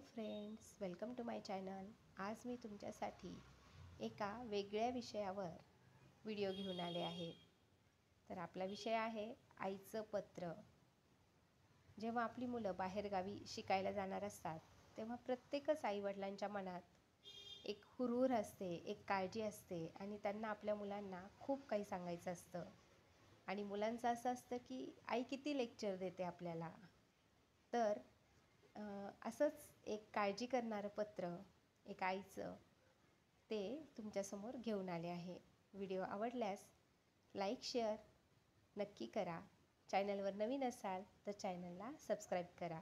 Friends, welcome to my channel. आज मी तुमच्यासाठी एका वेगळ्या विषयावर व्हिडिओ घेऊन आले आहे। तर आपला विषय आहे आईचं पत्र। जेव्हा आपली मुलं बाहेरगावी शिकायला जाणार असतात तेव्हा प्रत्येकच आईवडिलांच्या मनात एक हुरूर असते, एक काळजी असते आणि त्यांना आपल्या मुलांना खूप काही सांगायचं असतं। आणि मुलांचं असं असतं की आई किती लेक्चर देते आपल्याला। तर असंच एक काळजी करणारं पत्र एक आईचं ते तुमच्यासमोर घेऊन आले आहे। व्हिडिओ आवडल्यास लाईक शेअर नक्की करा। चॅनलवर नवीन असाल तर चॅनलला सबस्क्राईब करा।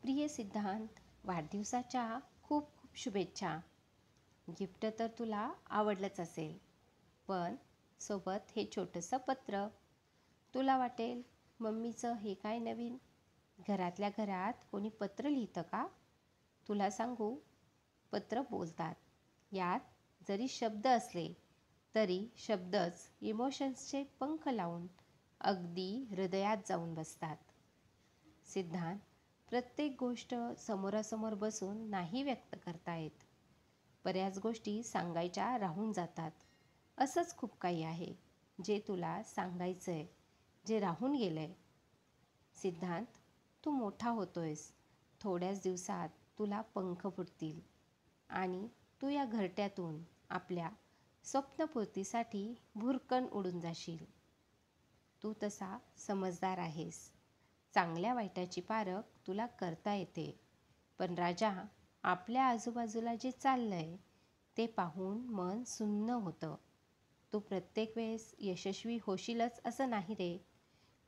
प्रिय सिद्धांत, वाढदिवसाच्या खूप खूप शुभेच्छा। गिफ्ट तर तुला आवडलंच असेल, पण सोबत हे छोटंसं पत्र। तुला वाटेल मम्मीचं हे काय नवीन, घरातल्या घरात कोणी पत्र लिहितं का? तुला सांगू, पत्र बोलतात। यात जरी शब्द असले तरी शब्दच इमोशन्सचे पंख लावून अगदी हृदयात जाऊन बसतात। सिद्धांत, प्रत्येक गोष्ट समोरासमोर बसून नाही व्यक्त करता येत। बऱ्याच गोष्टी सांगायच्या राहून जातात। असंच खूप काही आहे जे तुला सांगायचंय, जे राहून गेलंय। सिद्धांत, तू मोठा होतोयस। थोड्याच दिवसात तुला पंख फुटतील आणि तू या घरट्यातून आपल्या स्वप्नपूर्तीसाठी भुरकन उडून जाशील। तू तसा समजदार आहेस। चांगल्या वाईटाची पारख तुला करता येते। पण राजा, आपल्या आजूबाजूला जे चाललंय ते पाहून मन सुन्न होतं। तू प्रत्येक वेळेस यशस्वी होशीलच असं नाही रे,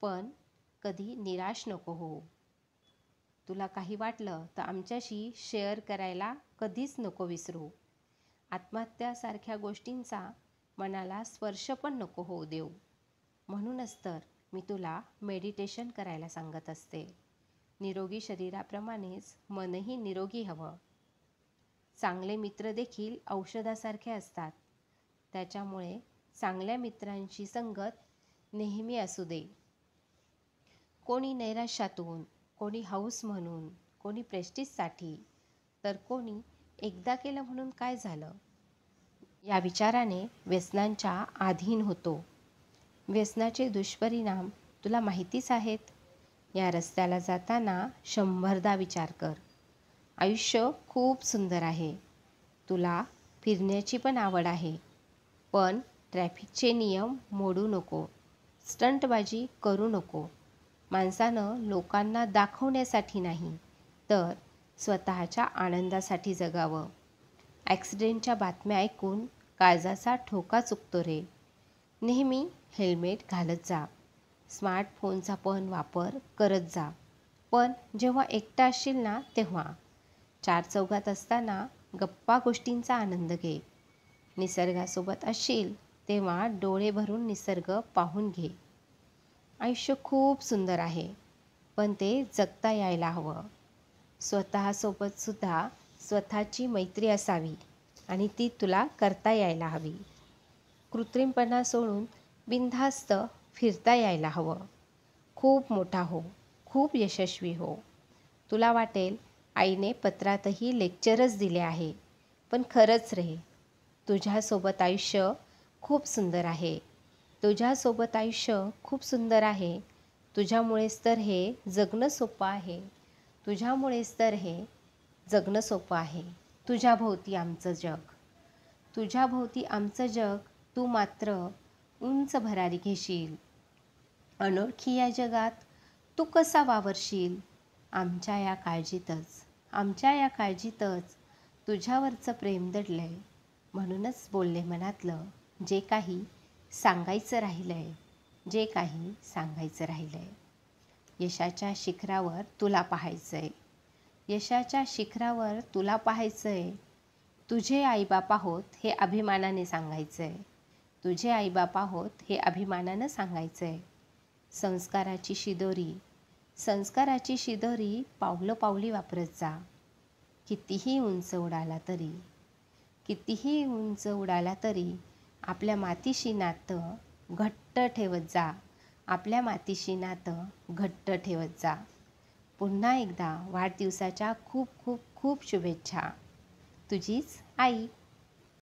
पण कधी निराश नको हो। तुला काही वाटलं तर आमच्याशी शेअर करायला कधीच नको विसरू। आत्महत्यासारख्या गोष्टींचा मनाला स्पर्श पण नको होऊ देऊ। म्हणूनच तर मी तुला मेडिटेशन करायला सांगत असते। निरोगी शरीराप्रमाणेच मनही निरोगी हवं। चांगले मित्र देखील औषधासारखे असतात, त्याच्यामुळे चांगल्या मित्रांची संगत नेहमी असू दे। कोणी नैराश्यातून, कोणी हौस म्हणून, कोणी प्रेस्टिजसाठी, तर कोणी एकदा केलं म्हणून काय झालं या विचाराने व्यसनांच्या अधीन होतो। व्यसनाचे दुष्परिणाम तुला माहितीच आहेत। या रस्त्याला जाताना 100दा विचार कर। आयुष्य खूप सुंदर आहे। तुला फिरण्याची पण आवड आहे, पण ट्रॅफिकचे नियम मोडू नको, स्टंटबाजी करू नको। माणसानं लोकांना दाखवण्यासाठी नाही तर स्वतःच्या आनंदासाठी जगावं। ॲक्सिडेंटच्या बातम्या ऐकून काळजाचा ठोका चुकतो रे। नेहमी हेल्मेट घालत जा। स्मार्टफोनचा पण वापर करत जा, पण जेव्हा एकटा असशील ना तेव्हा। चारचौघात असताना गप्पा गोष्टींचा आनंद घे। निसर्गासोबत असशील तेव्हा डोळे भरून निसर्ग पाहून घे। आयुष्य खूप सुंदर आहे, पण ते जगता यायला हवं। स्वतःसोबत सुद्धा स्वतःची मैत्री असावी आणि ती तुला करता यायला हवी। कृत्रिमपणा सोडून बिनधास्त फिरता यायला हवं। खूप मोठा हो, खूप यशस्वी हो। तुला वाटेल आईने पत्रातही लेक्चरच दिले आहे, पण खरंच रे, तुझ्यासोबत आयुष्य खूप सुंदर आहे। तुझ्यासोबत आयुष्य खूप सुंदर आहे। तुझ्यामुळेच तर हे जगणं सोपं आहे। तुझ्यामुळेच तर हे जगणं सोपं आहे। तुझ्याभोवती आमचं जग, तुझ्याभोवती आमचं जग। तू मात्र उंच भरारी घेशील। अनोळखी या जगात तू कसा वावरशील? आमच्या या काळजीतच, आमच्या या काळजीतच तुझ्यावरचं प्रेम दडलंय। म्हणूनच बोलले मनातलं, जे काही सांगायचं राहिलंय, जे काही सांगायचं राहिलंय। यशाच्या शिखरावर तुला पाहायचंय, यशाच्या शिखरावर तुला पाहायचंय। तुझे आईबाप आहोत हे अभिमानाने सांगायचंय, तुझे आईबाप आहोत हे अभिमानानं सांगायचंय। संस्काराची शिदोरी, संस्काराची शिदोरी पावलोपावली वापरत जा। कितीही उंच उडाला तरी, कितीही उंच उडाला तरी आपल्या मातीशी नातं घट्ट ठेवत जा। आपल्या मातीशी नातं घट्ट ठेवत जा। पुन्हा एकदा वाढदिवसाच्या खूप खूप खूप शुभेच्छा. तुझीच आई.